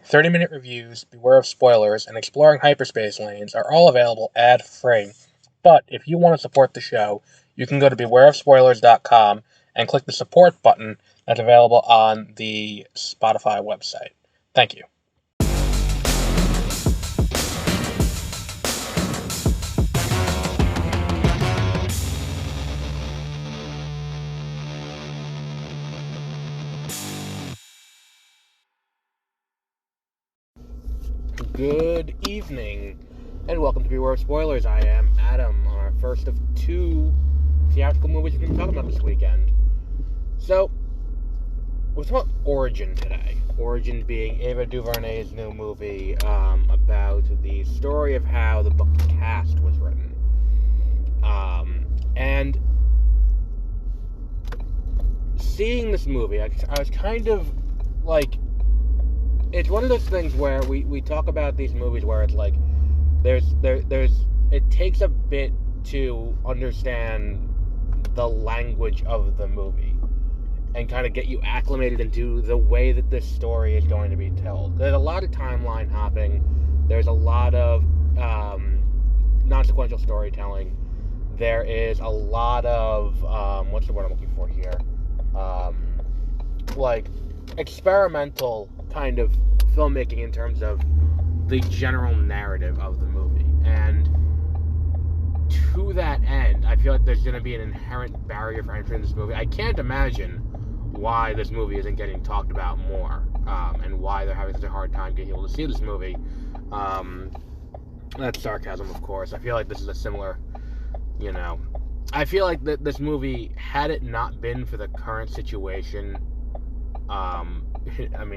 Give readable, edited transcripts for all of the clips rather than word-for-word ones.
30-minute reviews, beware of spoilers, and exploring hyperspace lanes are all available ad-free. But if you want to support the show, you can go to bewareofspoilers.com and click the support button that's available on the Spotify website. Thank you. Good evening, and welcome to Beware of Spoilers. I am Adam on our first of two theatrical movies we're going to be talking about this weekend. So, we're talking about Origin today. Origin being Ava DuVernay's new movie about the story of how the book Cast was written. And seeing this movie, I was kind of like... It's one of those things where we talk about these movies where it's like it takes a bit to understand the language of the movie and kind of get you acclimated into the way that this story is going to be told. There's a lot of timeline hopping. There's a lot of non-sequential storytelling. There is a lot of what's the word I'm looking for here? Like experimental kind of filmmaking in terms of the general narrative of the movie. And to that end, I feel like there's going to be an inherent barrier for entry in this movie. I can't imagine why this movie isn't getting talked about more, and why they're having such a hard time getting able to see this movie. That's sarcasm, of course. I feel like this is a similar, I feel like that this movie, had it not been for the current situation,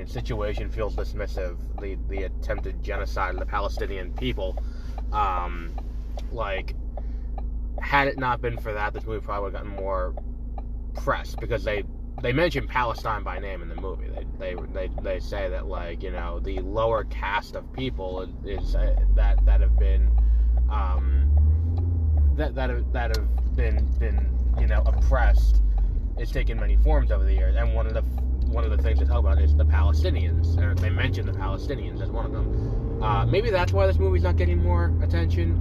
situation feels dismissive. The attempted genocide of the Palestinian people. Had it not been for that, this movie probably would have gotten more press because they mention Palestine by name in the movie. They say that the lower caste of people is that have been that have been oppressed is taken many forms over the years, and one of the things they talk about is the Palestinians. They mention the Palestinians as one of them. Maybe that's why this movie's not getting more attention.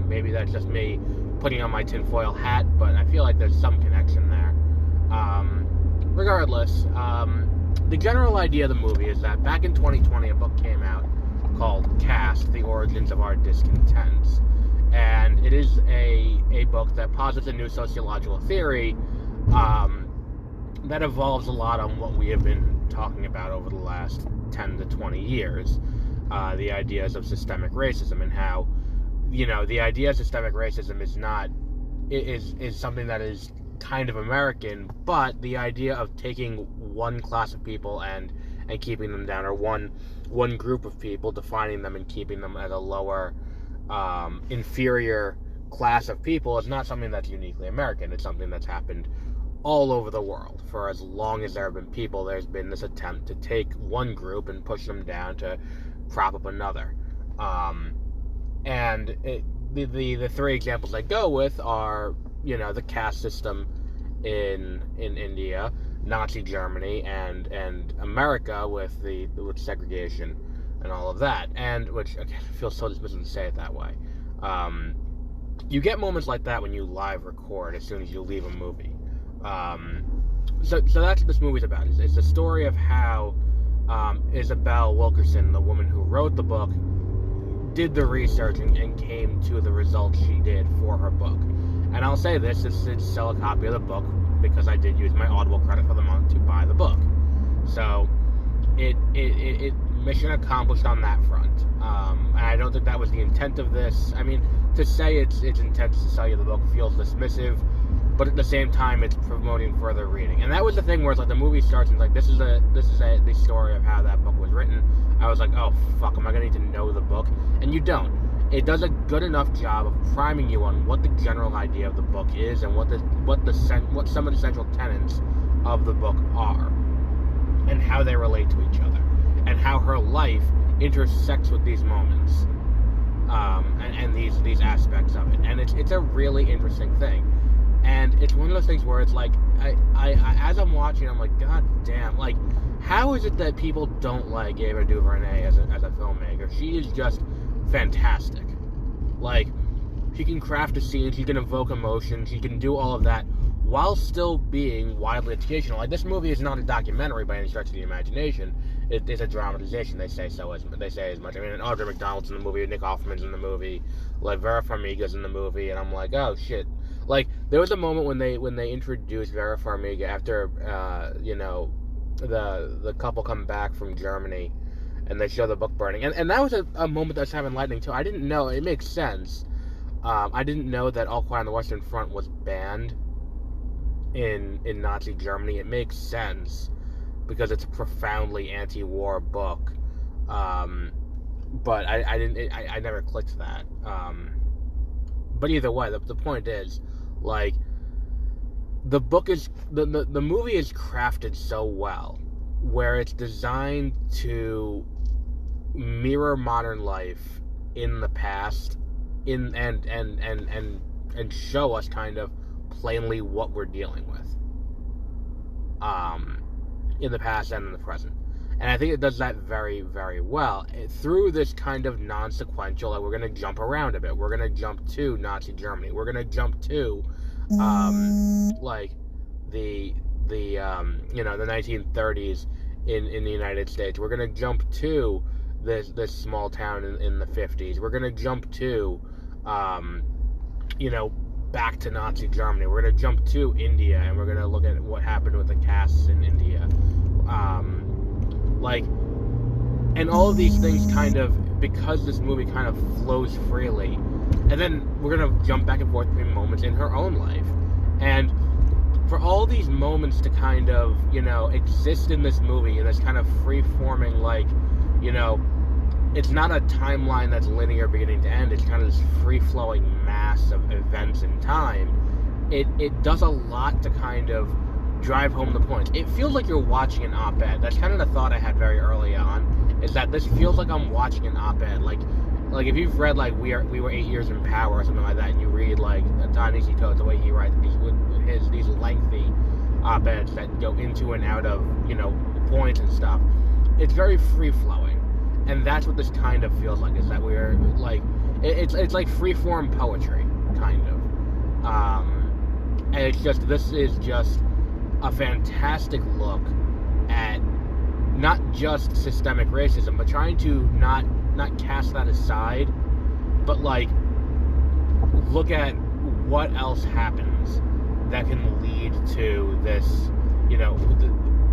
Maybe that's just me putting on my tinfoil hat, but I feel like there's some connection there. Regardless, the general idea of the movie is that back in 2020, a book came out called Cast: The Origins of Our Discontents. And it is a book that posits a new sociological theory that evolves a lot on what we have been talking about over the last 10 to 20 years. The ideas of systemic racism and how, the idea of systemic racism is something that is kind of American, but the idea of taking one class of people and keeping them down, or one group of people, defining them and keeping them as a lower, inferior class of people is not something that's uniquely American. It's something that's happened all over the world. For as long as there have been people, there's been this attempt to take one group and push them down to prop up another. The three examples I go with are, the caste system in India, Nazi Germany, and America with segregation and all of that. And which again, feels so dismissive to say it that way. You get moments like that when you live record as soon as you leave a movie. So that's what this movie's about. It's the story of how Isabel Wilkerson, the woman who wrote the book, did the research and came to the results she did for her book. And I'll say this is sell a copy of the book because I did use my Audible credit for the month to buy the book. So it mission accomplished on that front. And I don't think that was the intent of this. I mean, to say its intent to sell you the book feels dismissive, but at the same time, it's promoting further reading. And that was the thing where it's like the movie starts and it's like, this is the story of how that book was written. I was like, oh fuck, am I gonna need to know the book? And you don't. It does a good enough job of priming you on what the general idea of the book is and what some of the central tenets of the book are, and how they relate to each other, and how her life intersects with these moments, and these aspects of it. And it's a really interesting thing. And it's one of those things where it's like, I as I'm watching, I'm like, God damn, like, how is it that people don't like Ava DuVernay as a filmmaker? She is just fantastic. Like, she can craft a scene, she can evoke emotion, she can do all of that while still being widely educational. Like, this movie is not a documentary by any stretch of the imagination. It's a dramatization. They say as much. I mean, Audra McDonald's in the movie, Nick Offerman's in the movie, like Vera Farmiga's in the movie, and I'm like, oh shit. Like, there was a moment when they introduced Vera Farmiga after the couple come back from Germany, and they show the book burning, and that was a moment that's having lightning too. I didn't know. It makes sense. I didn't know that All Quiet on the Western Front was banned in Nazi Germany. It makes sense because it's a profoundly anti-war book. But I never clicked that. But either way, the point is, like, the book is the movie is crafted so well, where it's designed to mirror modern life in the past, and show us kind of plainly what we're dealing with, in the past and in the present. And I think it does that very, very well through this kind of non-sequential, like, we're going to jump around a bit. We're going to jump to Nazi Germany. We're going to jump to, like, the 1930s in the United States. We're going to jump to this small town in the 50s. We're going to jump to, back to Nazi Germany. We're going to jump to India, and we're going to look at what happened with the castes in India. And all of these things kind of, because this movie kind of flows freely, and then we're going to jump back and forth between moments in her own life. And for all these moments to kind of, exist in this movie, in this kind of free-forming, like, it's not a timeline that's linear beginning to end. It's kind of this free-flowing mass of events in time. It does a lot to kind of drive home the points. It feels like you're watching an op-ed. That's kind of the thought I had very early on, is that this feels like I'm watching an op-ed. Like if you've read, like, we were 8 years in power or something like that, and you read, like, Ta-Nehisi Coates, the way he writes these lengthy op-eds that go into and out of, points and stuff. It's very free-flowing. And that's what this kind of feels like, is that we're, like, it's like free-form poetry, kind of. And this is just a fantastic look at not just systemic racism, but trying to not cast that aside, but, like, look at what else happens that can lead to this,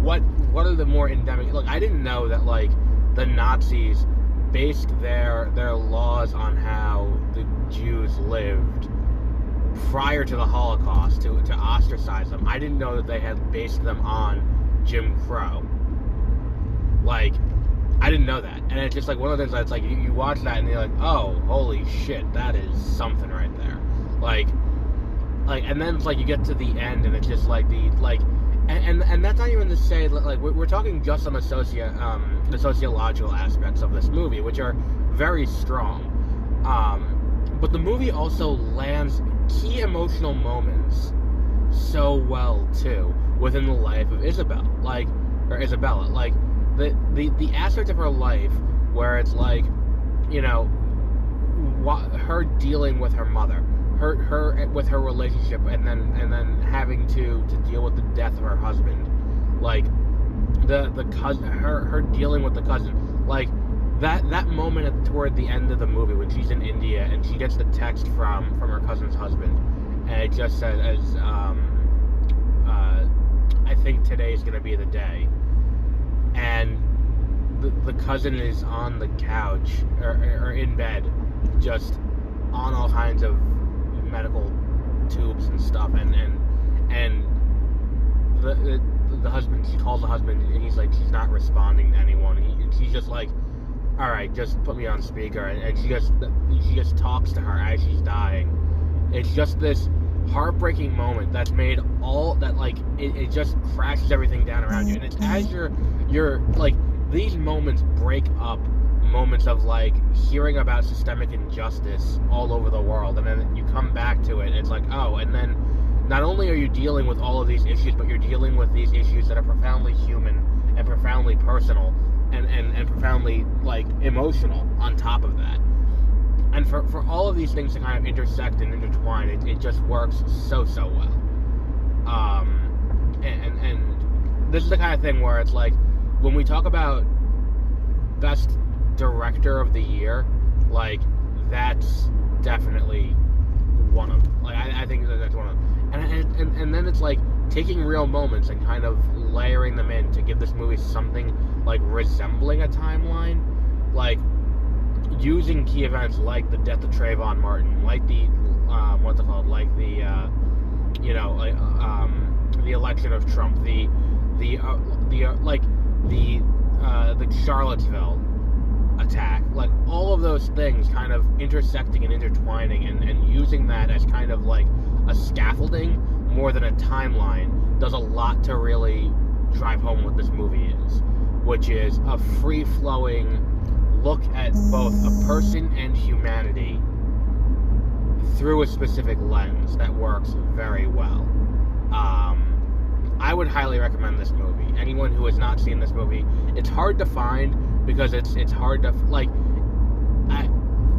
what are the more endemic... Look, I didn't know that, like, the Nazis based their laws on how the Jews lived prior to the Holocaust, to ostracize them. I didn't know that they had based them on Jim Crow. Like, I didn't know that. And it's just, like, one of the things that's, like, you watch that and you're like, oh, holy shit, that is something right there. Like, and then it's like you get to the end and it's just, like, and that's not even to say, like, we're talking just on the sociological aspects of this movie, which are very strong. But the movie also lands key emotional moments so well, too, within the life of Isabella. Like, the aspect of her life where it's, like, her dealing with her mother, her with her relationship, and then having to deal with the death of her husband, like the cousin, her dealing with the cousin, like that moment toward the end of the movie when she's in India and she gets the text from her cousin's husband, and it just says, I think today's gonna be the day, and the cousin is on the couch or in bed, just on all kinds of medical tubes and stuff, and the husband, she calls the husband, and he's like, she's not responding to anyone, and she's just like, all right, just put me on speaker, and she just talks to her as she's dying. It's just this heartbreaking moment that's made all that, like, it just crashes everything down around you, and it's as you're like, these moments break up moments of, like, hearing about systemic injustice all over the world, and then you come back to it, and it's like, oh, and then not only are you dealing with all of these issues, but you're dealing with these issues that are profoundly human and profoundly personal and profoundly, like, emotional on top of that. And for all of these things to kind of intersect and intertwine, it just works so well. And this is the kind of thing where it's like, when we talk about best director of the year, like, that's definitely one of them. Like, I think that's one of them. And then it's like taking real moments and kind of layering them in to give this movie something like resembling a timeline, like using key events like the death of Trayvon Martin, like the what's it called, like the the election of Trump, the Charlottesville attack, like all of those things kind of intersecting and intertwining and using that as kind of like a scaffolding more than a timeline does a lot to really drive home what this movie is, which is a free-flowing look at both a person and humanity through a specific lens that works very well. I would highly recommend this movie. Anyone who has not seen this movie, it's hard to find because it's hard to, like,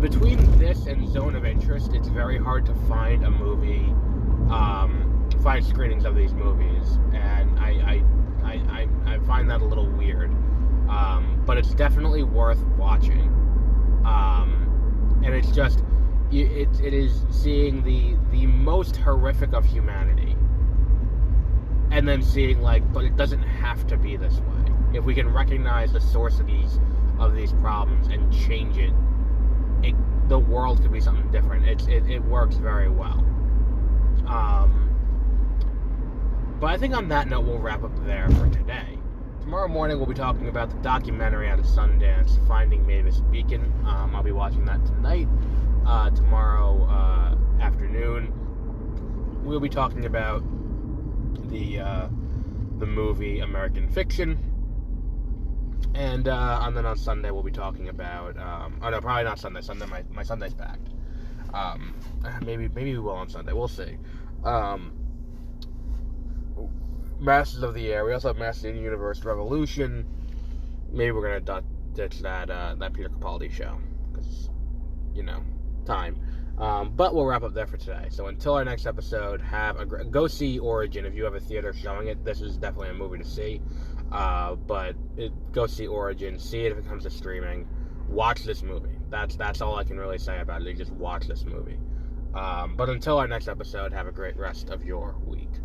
between this and Zone of Interest, it's very hard to find a movie, find screenings of these movies, and I find that a little weird. But it's definitely worth watching. And it's just, it is seeing the most horrific of humanity, and then seeing, like, but it doesn't have to be this way. If we can recognize the source of these problems and change it, the world could be something different. It works very well. But I think on that note, we'll wrap up there for today. Tomorrow morning, we'll be talking about the documentary out of Sundance, Finding Mavis Beacon. I'll be watching that tonight. Tomorrow afternoon, we'll be talking about the movie American Fiction. And then on Sunday, we'll be talking about... oh, no, probably not Sunday. Sunday, my Sunday's packed. Maybe we will on Sunday. We'll see. Masters of the Air. We also have Masters of the Universe Revolution. Maybe we're going to ditch that Peter Capaldi show. Because, time. But we'll wrap up there for today. So until our next episode, go see Origin. If you have a theater showing it, this is definitely a movie to see. Go see Origin. See it if it comes to streaming. Watch this movie. That's all I can really say about it. Just watch this movie. But until our next episode, have a great rest of your week.